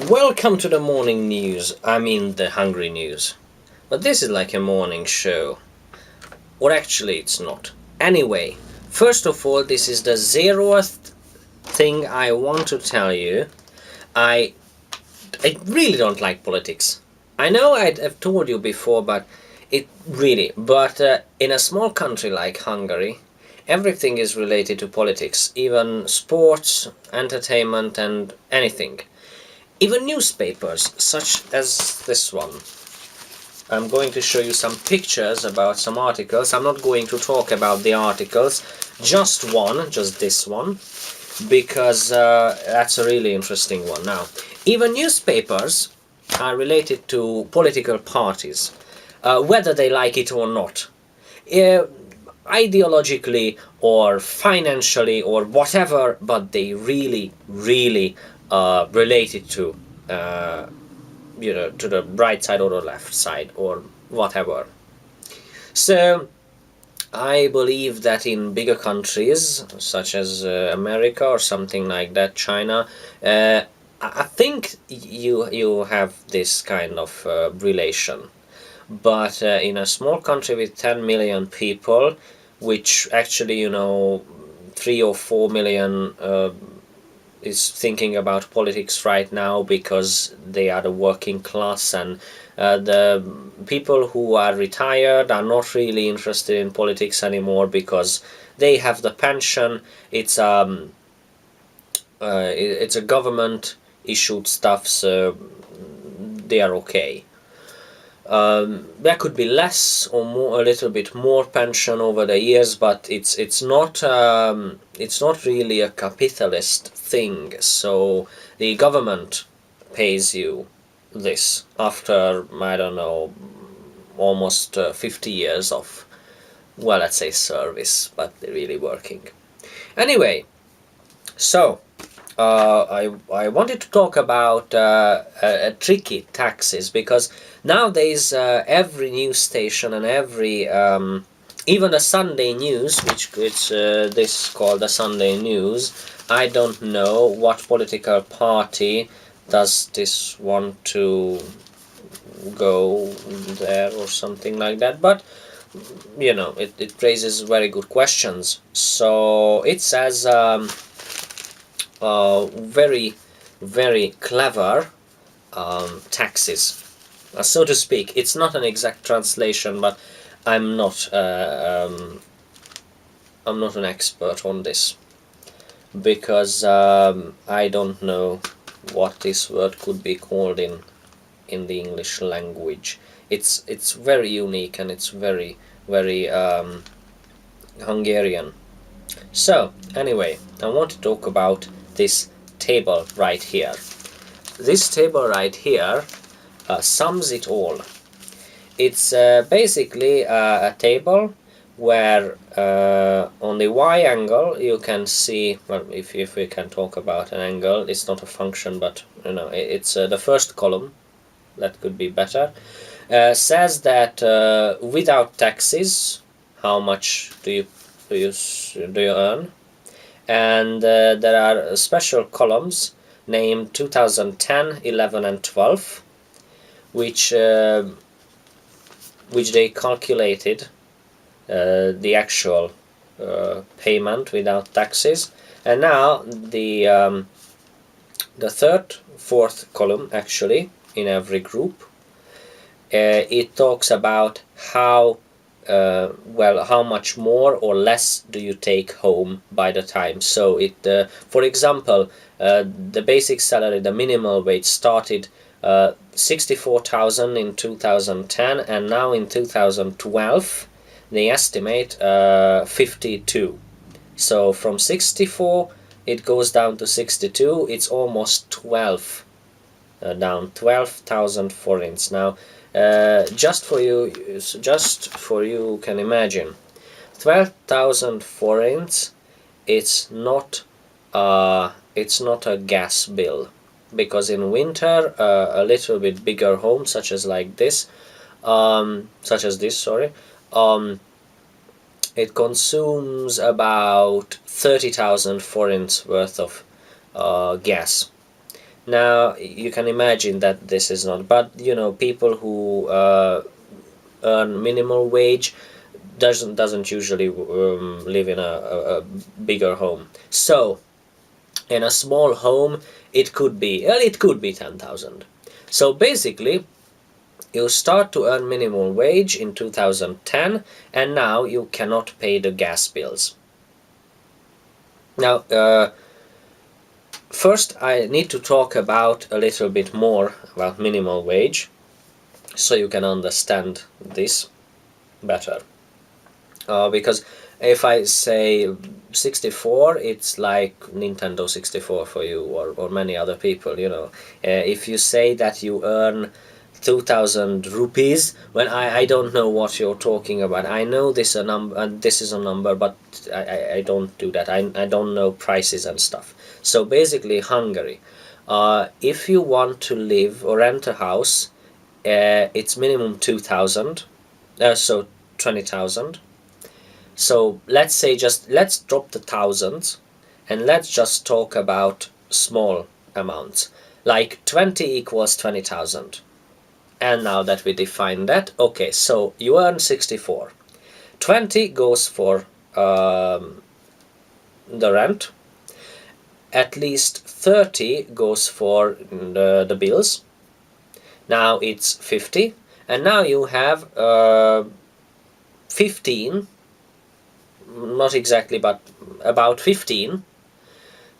Welcome to the morning news. I mean the Hungary news. But this is like a morning show. Or actually it's not. Anyway, first of all, this is the 0th thing I want to tell you. I really don't like politics. I know I've told you before, but in a small country like Hungary, everything is related to politics, even sports, entertainment, and anything. Even newspapers, such as this one. I'm going to show you some pictures about some articles. I'm not going to talk about the articles, just this one, because that's a really interesting one. Now, even newspapers are related to political parties, whether they like it or not. Uh, Ideologically or financially or whatever, but they really related to to the right side or the left side or whatever. So I believe that in bigger countries such as America or something like that, China, I think you have this kind of relation. But in a small country with 10 million people, which actually 3 or 4 million is thinking about politics right now because they are the working class, and the people who are retired are not really interested in politics anymore because they have the pension. It's a government issued stuff, so they are okay. There could be less or more, a little bit more pension over the years, but it's not really a capitalist thing. So the government pays you this after, I don't know, almost 50 years of, well, let's say service, but really working. Anyway, so I wanted to talk about tricky taxes, because nowadays every news station and every even the Sunday news, which this called the Sunday news. I don't know what political party does this want to go there or something like that, but it raises very good questions. So it says very, very clever taxes, so to speak. It's not an exact translation, but I'm not I'm not an expert on this, because I don't know what this word could be called in the English language. It's very unique, and it's very Hungarian. So anyway, I want to talk about this table right here. This table right here sums it all. It's basically a table where on the y angle you can see, well, if we can talk about an angle, it's not a function, but it's the first column, that could be better, says that without taxes, how much do you earn, and there are special columns named 2010, 11, and 12, which they calculated the actual payment without taxes. And now the third, fourth column, actually, in every group, it talks about how how much more or less do you take home by the time. So for example, the basic salary, the minimal wage, started 64,000 in 2010, and now in 2012 they estimate 52. So from 64 it goes down to 62. It's almost 12 down, 12,000 forints. Now just for you can imagine, 12,000 forints. It's not a gas bill, because in winter a little bit bigger home, such as this, sorry, it consumes about 30,000 forints worth of gas. Now you can imagine that this is not, but people who earn minimal wage doesn't usually live in a bigger home. So in a small home, it could be 10,000. So basically, you start to earn minimum wage in 2010, and now you cannot pay the gas bills. Now, first I need to talk about a little bit more about minimum wage, so you can understand this better. Because if I say 64, it's like Nintendo 64 for you, or many other people, if you say that you earn 2,000 rupees, when I don't know what you're talking about. I know this a number, and this is a number, but I don't do that. I don't know prices and stuff. So basically, Hungary, if you want to live or rent a house, it's minimum 2,000, so 20,000. So let's drop the thousands, and let's just talk about small amounts, like 20 equals 20,000. And now that we define that, okay, so you earn 64. 20 goes for the rent, at least 30 goes for the bills. Now it's 50, and now you have 15, not exactly, but about 15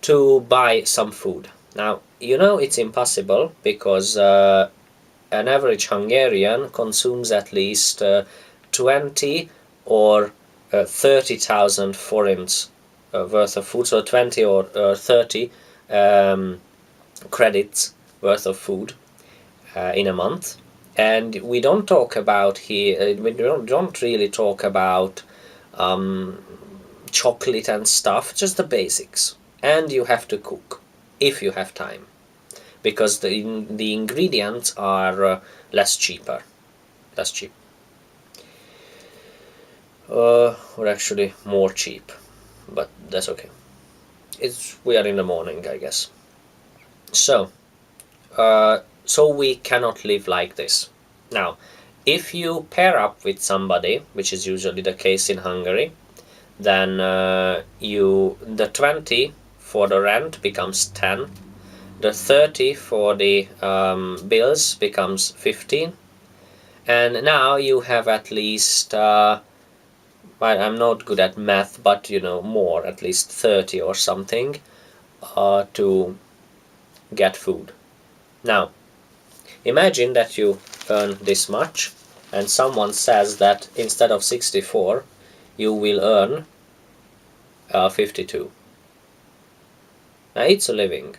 to buy some food. Now, it's impossible, because an average Hungarian consumes at least 20 or 30,000 forints worth of food, so 20 or 30 credits worth of food in a month. And we don't talk about here, we don't really talk about chocolate and stuff, just the basics. And you have to cook if you have time, because the ingredients are less cheap, or actually more cheap, but that's okay. We are in the morning, I guess. So we cannot live like this. Now, if you pair up with somebody, which is usually the case in Hungary, then the 20 for the rent becomes 10, the 30 for the bills becomes 15, and now you have at least I'm not good at math, but more, at least 30 or something to get food. Now imagine that you earn this much, and someone says that instead of 64 you will earn 52. Now it's a living.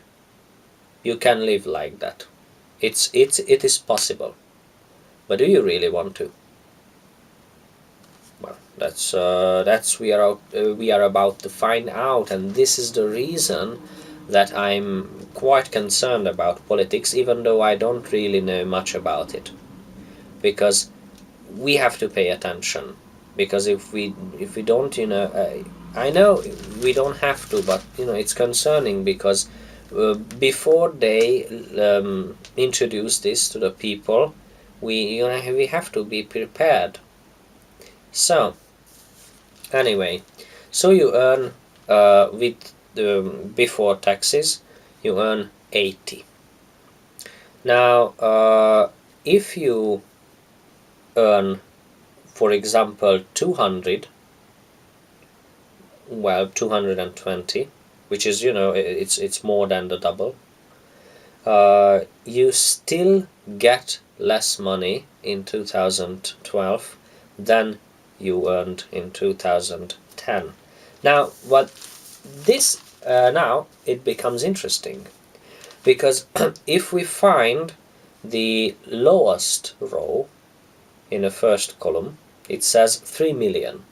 You can live like that. It is possible. But do you really want to? Well, that's we are about to find out, and this is the reason that I'm quite concerned about politics, even though I don't really know much about it, because we have to pay attention. Because if we don't, I know we don't have to, but it's concerning, because before they introduce this to the people, we have to be prepared. So anyway, so you earn with before taxes, you earn 80. Now if you earn, for example, 200, well, 220, which is it's more than the double, you still get less money in 2012 than you earned in 2010. Now now it becomes interesting, because if we find the lowest row in the first column, it says 3 million.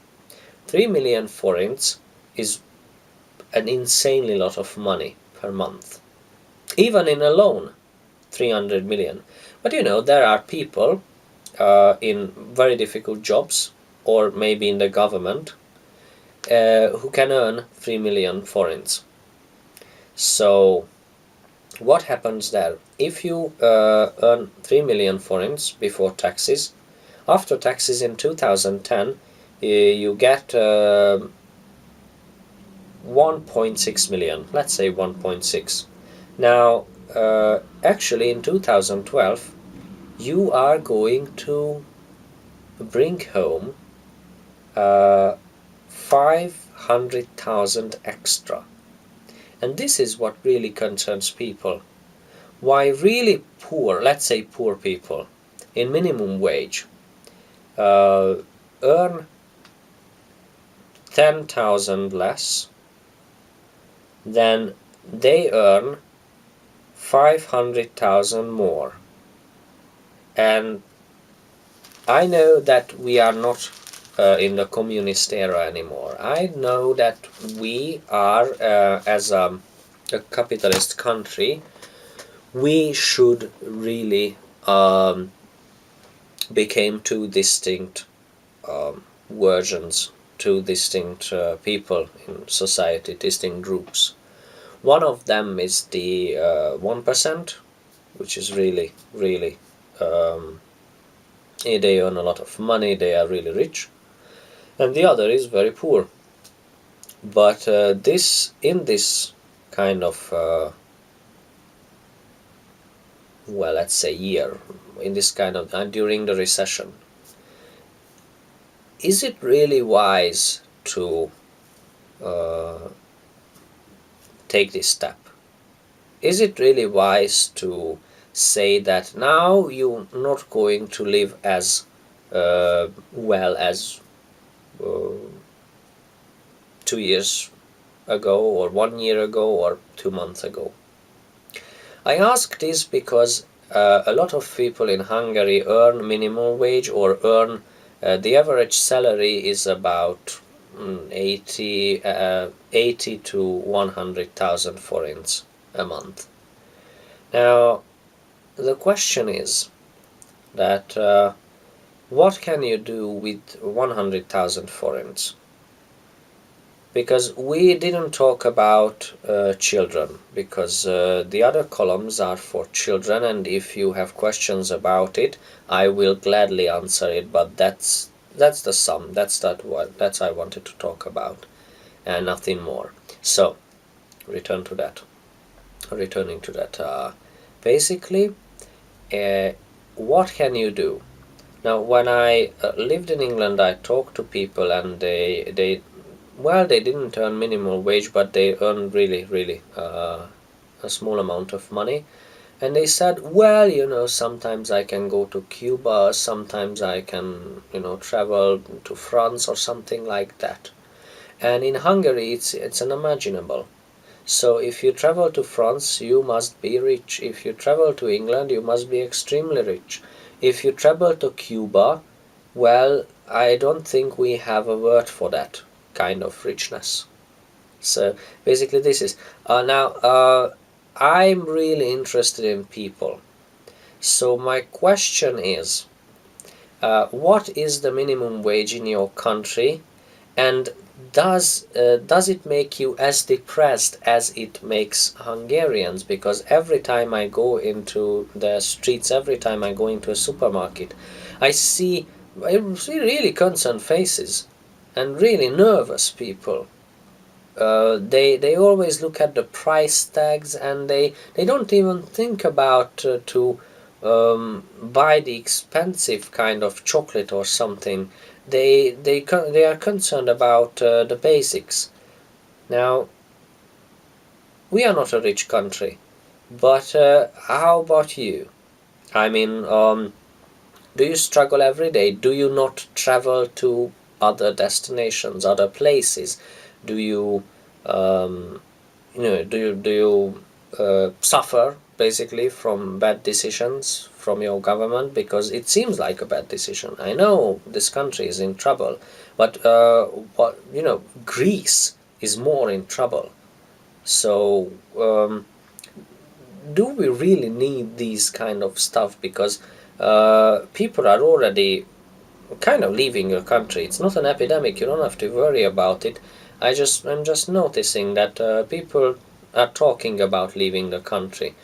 3 million forints is an insanely lot of money per month. Even in a loan, 300 million. But there are people in very difficult jobs, or maybe in the government, who can earn 3 million forints. So what happens there? If you earn 3 million forints before taxes, after taxes in 2010, you get 1.6 million, let's say 1.6. Now, actually in 2012, you are going to bring home 500,000 extra. And this is what really concerns people. Why really poor, let's say poor people, in minimum wage, earn 10,000 less, then they earn 500,000 more. And I know that we are not in the communist era anymore. I know that we are, as a capitalist country, we should really became two distinct versions, two distinct people in society, distinct groups. One of them is the 1%, which is really, really, they earn a lot of money, they are really rich, and the other is very poor. But in this kind of, well, let's say year, in this kind of, during the recession, is it really wise to take this step? Is it really wise to say that now you're not going to live as well as 2 years ago, or 1 year ago, or 2 months ago? I ask this because a lot of people in Hungary earn minimum wage, or earn the average salary is about 80 to 100,000 forints a month. Now, the question is that what can you do with 100,000 forints? Because we didn't talk about children, because the other columns are for children, and if you have questions about it, I will gladly answer it, but that's the sum, that's I wanted to talk about, and nothing more. So, returning to that, basically, what can you do? Now, when I lived in England, I talked to people, and they didn't earn minimum wage, but they earned really, really a small amount of money. And they said, well, sometimes I can go to Cuba, sometimes I can, travel to France or something like that. And in Hungary, it's unimaginable. So if you travel to France, you must be rich. If you travel to England, you must be extremely rich. If you travel to Cuba, well, I don't think we have a word for that kind of richness. So basically this is now I'm really interested in people. So my question is, what is the minimum wage in your country, and does it make you as depressed as it makes Hungarians? Because every time I go into the streets, every time I go into a supermarket, I see really concerned faces and really nervous people. They always look at the price tags, and they don't even think about to buy the expensive kind of chocolate or something. They are concerned about the basics. Now, we are not a rich country, but how about you? I mean, do you struggle every day? Do you not travel to other destinations, other places? Do you, suffer basically from bad decisions from your government? Because it seems like a bad decision. I know this country is in trouble, but Greece is more in trouble. So do we really need these kind of stuff? Because people are already kind of leaving your country. It's not an epidemic. You don't have to worry about it. I'm just noticing that people are talking about leaving the country,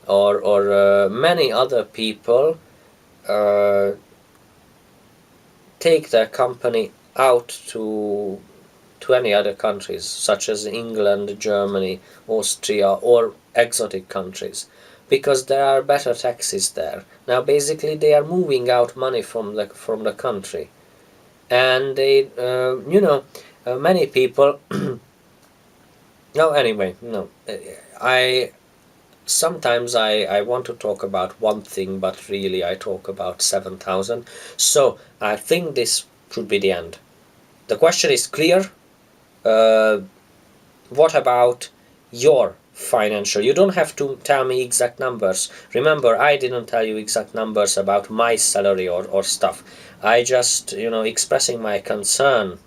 or many other people uh, take their company out to any other countries, such as England, Germany, Austria, or exotic countries, because there are better taxes there. Now, basically, they are moving out money from the country, and they, many people. No, anyway, no. I sometimes I want to talk about one thing, but really I talk about 7,000. So I think this should be the end. The question is clear. Uh, what about your financial? You don't have to tell me exact numbers. Remember, I didn't tell you exact numbers about my salary or stuff. I just, expressing my concern.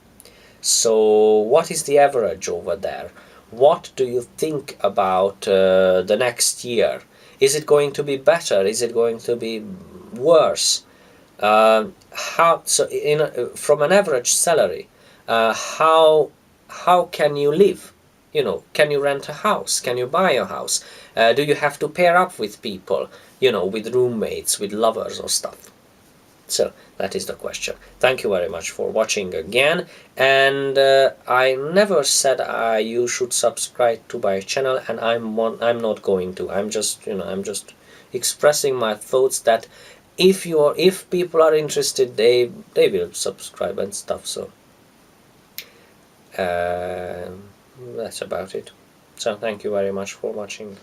So, what is the average over there? What do you think about the next year? Is it going to be better? Is it going to be worse? How so? From an average salary, how can you live? Can you rent a house? Can you buy a house? Do you have to pair up with people? With roommates, with lovers or stuff? So that is the question. Thank you very much for watching again. And I never said you should subscribe to my channel, and I'm not going to. I'm just expressing my thoughts that if people are interested, they will subscribe and stuff. So that's about it. So thank you very much for watching.